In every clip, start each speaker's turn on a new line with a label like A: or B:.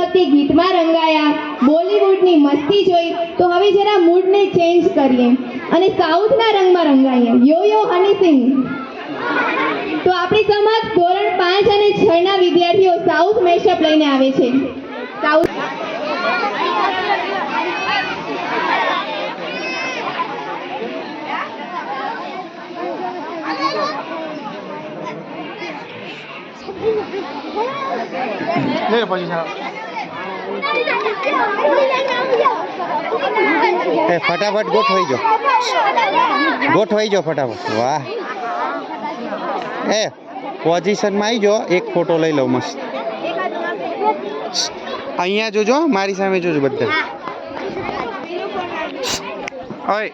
A: દેશભક્તિ ગીતમાં રંગાયા, બોલિવૂડની મસ્તી જોઈ, તો હવે જરા મૂડને ચેન્જ કરીએ અને સાઉથના રંગમાં રંગાઈએ. યો યો હની સિંહ. તો આપણી સમક્ષ ધોરણ 5 અને 6 ના વિદ્યાર્થીઓ સાઉથ મેશઅપ લઈને આવે છે. સાઉથ
B: ફટાફટ ગોઠવાઈ જાઓ ફટાફટ. વાહ, પોઝિશનમાં આવી જાઓ. એક ફોટો લઈ લઉં મસ્ત. અહીંયા જોજો, મારી સામે જોજો બધા. ઓય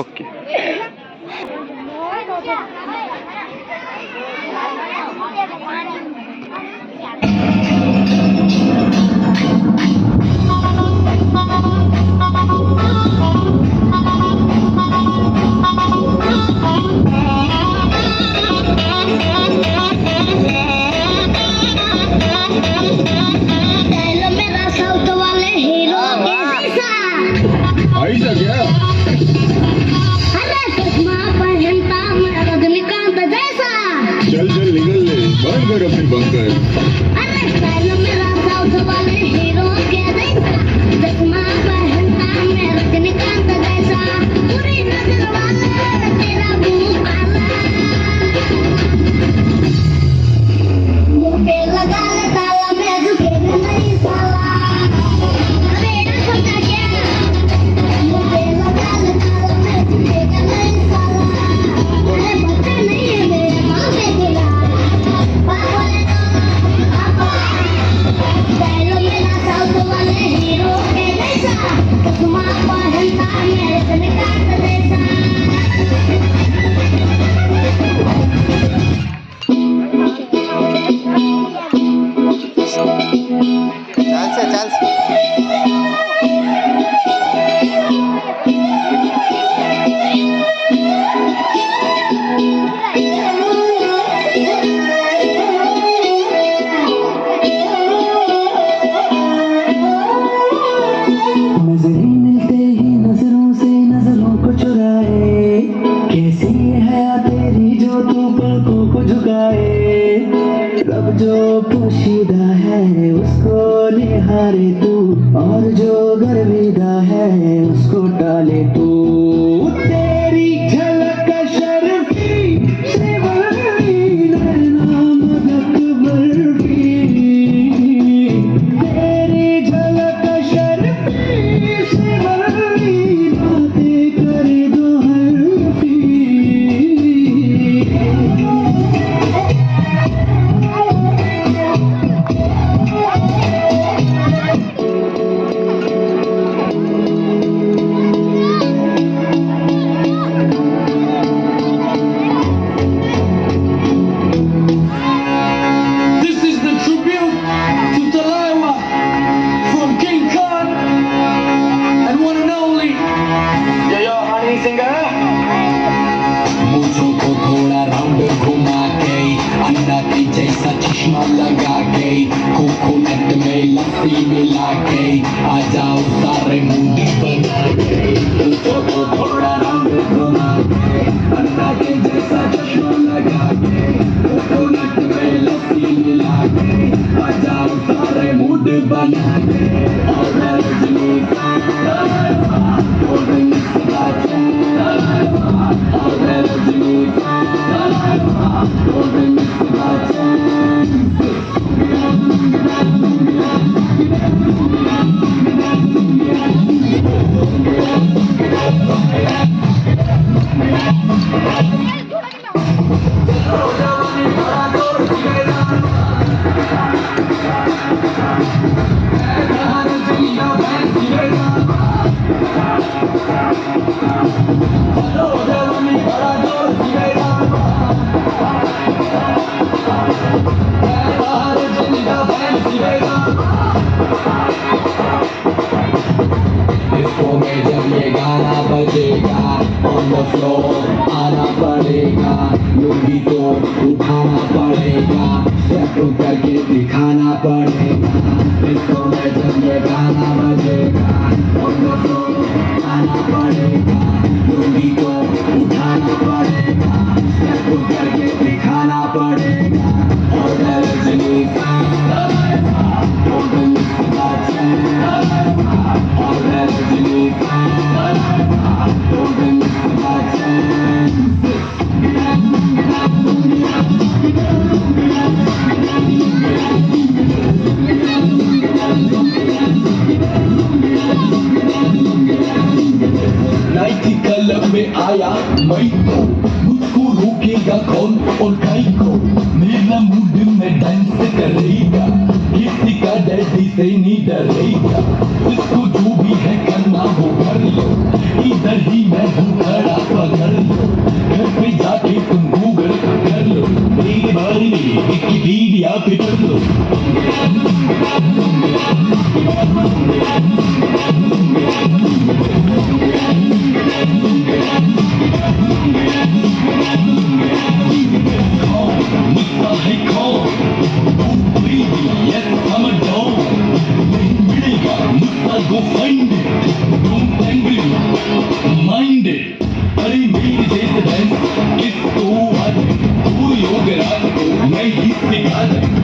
B: ઓકે.
C: चल चल निकल ले, बंद कर अपनी बंकर.
D: अरे स्टाइल मेरा साउथ वाले हीरो के जैसा, चश्मा पहनता मैं रजनीकांत जैसा, पूरी नजर वाले तेरा मुंह काला, मुंह पे लगा ले ताला, मैं झुकेगा नहीं साला. बेटा समझा क्या? मुंह पे लगा ले ताला, मैं झुकेगा नहीं साला. अरे बच्चा नहीं है मेरे माँ के दिला.
B: ચાલશે.
E: जो पोशीदा है उसको निहारे तू, और जो गर्विदा है उसको टाले तू. तेरी झलक शर्फी से बड़ी नैना मदक बर्फी, तेरी झलक शर्फी से बड़ी बातें कर दो हल्फी.
F: लगा के कोकोनट में लस्सी मिला के आ जाओ सारे मुंडी बना के, तो थोड़ा रंग घुमा के, अन्ना के जैसा चश्मा लगा के, कोकोनट में लस्सी मिला के आ जाओ सारे मूड बना के. और रजनी बजेगा, on the floor आना पड़ेगा. लुंगी तो उठाना पड़ेगा, स्टेप करके दिखाना पड़ेगा, इसको मैं जब ये गाना बजेगा तो आना पड़ेगा, लुंगी को उठाना पड़ेगा, स्टेप करके दिखाना पड़ेगा। और रजनीकांत और नाइटी क्लब में आया मैं तो, मुझको रोकेगा कौन और काई को, मेरा मूड में डांस करेगा, किसी का डैडी से नहीं डरेगा, जिसको जो भी है करना वो कर लो, इधर ही मैं हूँ खड़ा पकड़ लो, घर पे जाके तुम गूगल कर लो, मेरे बारे में विकिपीडिया पे पढ़ लो। Go find it, don't tangle it, mind it. अरे मेरे जैसे डांस किसको आता है, कोई होगा रात को मैं ही सिखा दूं।